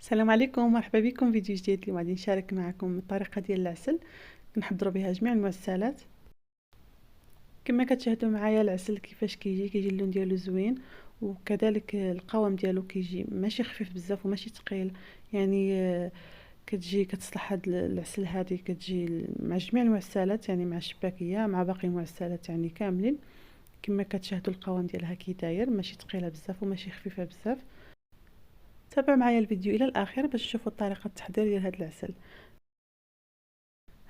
السلام عليكم، مرحبا بكم فيديو جديد. اليوم غادي نشارك معكم الطريقه ديال العسل كنحضروا بها جميع المعسلات. كما كتشاهدوا معايا العسل كيفاش كيجي اللون ديالو زوين، وكذلك القوام ديالو كيجي ماشي خفيف بزاف وماشي ثقيل. يعني كتجي كتصلح هاد العسل هذه كتجي مع جميع المعسلات، يعني مع الشباكيه مع باقي المعسلات يعني كاملين. كما كتشاهدوا القوام ديالها كي داير، ماشي ثقيله بزاف وماشي خفيفه بزاف. تابعوا معايا الفيديو الى الاخير باش تشوفوا طريقه التحضير ديال هذا العسل.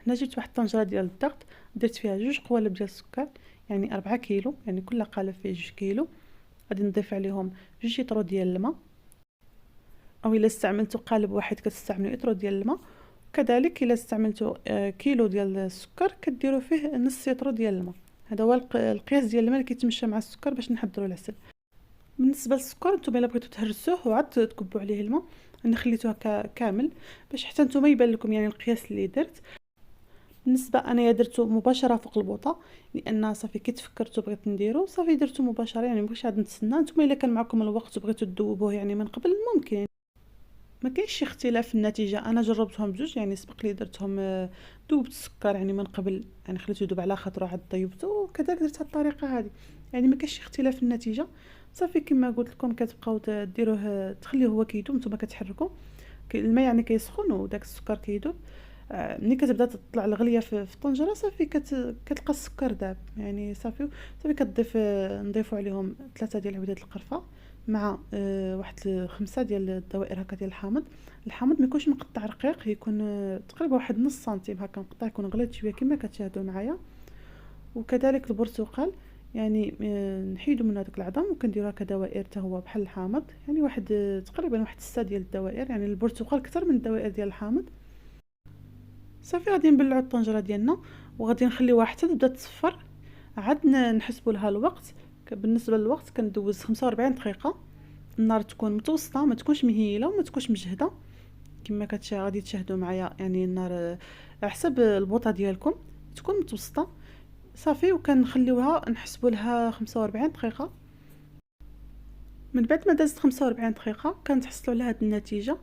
هنا جبت واحد الطنجره ديال الضغط، درت فيها 2 قوالب ديال السكر، يعني 4 كيلو، يعني كل قالب فيه 2 كيلو. غادي نضيف عليهم 2 لتر ديال الماء، او الا استعملتوا قالب واحد كتستعملوا لتر ديال الماء. وكذلك الا استعملتوا كيلو ديال السكر كديروا فيه نص لتر ديال الماء. هذا هو القياس ديال الماء اللي كيتمشى مع السكر باش نحضروا العسل. بالنسبه للسكر نتوما الا بغيتوا تهرسوه وعاد تكبوا عليه الماء، انا خليته هكا كامل باش حتى نتوما يبان لكم يعني القياس اللي درت. بالنسبه انايا درتو مباشره فوق البوطه، لان صافي كي تفكرت وبغيت نديرو صافي درتو مباشره، يعني مبغيتش عاد نتسنى. نتوما الا كان معكم الوقت وبغيتو تذوبوه يعني من قبل ممكن، ما كاينش شي اختلاف في النتيجه. انا جربتهم بجوج، يعني سبق لي درتهم ذوبت السكر يعني من قبل، يعني خليته يذوب على خاطر عاد طيبته، وكذلك درت هاد الطريقه هذه، يعني ما كاينش شي اختلاف في النتيجه. صافي كما قلت لكم كتبقاو ديروه تخليوه هو كيذوب، نتوما كتحركوا الماء يعني كيسخن وداك السكر كيذوب. ملي كتبدا تطلع الغليه في الطنجره صافي كتلقى السكر داب، يعني صافي كتضيف نضيفوا عليهم 3 ديال عودات القرفه مع واحد 5 ديال الدوائر هكا ديال الحامض ما يكونش مقطع رقيق، يكون تقريبا واحد نص سنتيم هكا مقطع، يكون غليظ شويه كما كتشاهدوا معايا. وكذلك البرتقال، يعني نحيدو من هذاك العظم وكنديرو هكا دوائر حتى هو بحال الحامض، يعني واحد تقريبا واحد 6 ديال الدوائر، يعني البرتقال اكثر من الدوائر ديال الحامض. صافي غادي نبلعو الطنجره ديالنا وغادي نخليوها حتى تبدا تصفر، عاد نحسبوا لها الوقت. بالنسبه للوقت كندوز 45 دقيقه. النار تكون متوسطه، ما تكونش مهيله وما تكونش مجهده. كما غادي تشاهدوا معايا، يعني النار على حسب البوطه ديالكم تكون متوسطه. صافي وكنخليوها نحسبوا لها 45 دقيقه. من بعد ما دازت 45 دقيقه كنتحصلوا على هذه النتيجه.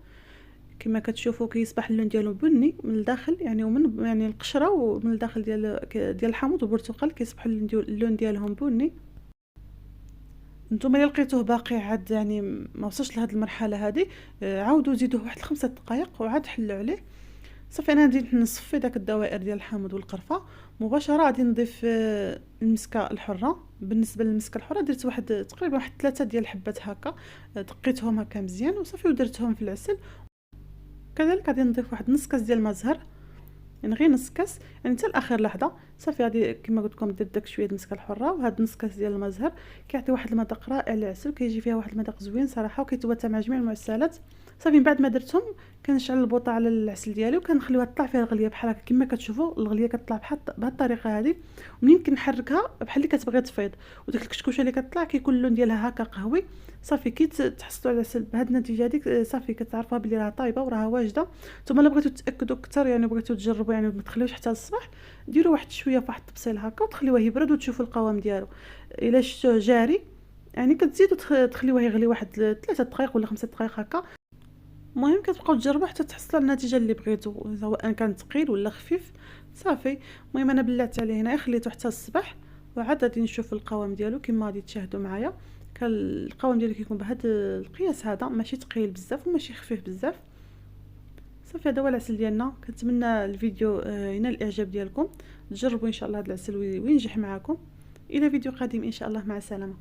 كما كتشوفوا كيصبح اللون ديالو بني من الداخل، يعني ومن يعني القشره ومن الداخل ديال الحامض والبرتقال كيصبح اللون ديالهم بني. نتوما الا لقيتوه باقي عاد يعني ما وصلش لهاد المرحله هذه، عاودوا زيدوه واحد 5 دقائق وعاد حلوا عليه. صافي انا بديت نصفي داك الدوائر ديال الحامض والقرفه مباشره. غادي نضيف المسكه الحره. بالنسبه للمسكه الحره درت تقريبا واحد 3 ديال الحبات هكا، دقيتهم هكا مزيان وصافي ودرتهم في العسل. كذلك غادي نضيف واحد نص كاس ديال الماء زهر، يعني غير نص كاس، يعني حتى لاخر لحظه. صافي غادي كما قلت لكم درت داك شويه المسكه الحره وهاد نص كاس ديال الماء زهر، كيعطي واحد المذاق رائع للعسل، كيجي فيها واحد المذاق زوين صراحه وكيتواتى مع جميع المعسلات. صافي من بعد ما درتهم كنشعل البوطه على العسل ديالي وكنخليوها تطلع فيها الغليه بحال هكا. كما كتشوفوا الغليه كتطلع بهاد الطريقه هذه، ومنين كنحركها بحال اللي كتبغي تفيض، وديك الكشكوشه اللي كتطلع كيكون اللون ديالها هكا قهوي. صافي كي تحصلوا على العسل بهاد النتيجه هذيك صافي كتعرفوها بلي راه طايبه وراها واجده. نتوما الا بغيتو تاكدوا اكثر، يعني بغيتو تجربوا، يعني ما تخليوش حتى الصباح، ديروا واحد شويه فواحد الطبسيل هكا وتخليوه يبرد وتشوفوا القوام ديالو. الا شفتوه جاري يعني كتزيدوا تخليوه يغلي واحد 3 دقائق ولا 5 دقائق هكا. المهم كتبقاو تجربوا حتى تحصلوا على النتيجه اللي بغيتو، سواء كان ثقيل ولا خفيف. صافي المهم انا بلعت عليه هنا خليته حتى الصباح، وعاد غادي نشوف القوام ديالو كما غادي تشاهدوا معايا. القوام ديالو كيكون بهذا القياس هذا، ماشي ثقيل بزاف وماشي خفيف بزاف. صافي هذا هو العسل ديالنا. كنتمنى الفيديو ينال الاعجاب ديالكم، تجربوا ان شاء الله هذا العسل وينجح معكم. الى فيديو قادم ان شاء الله، مع السلامه.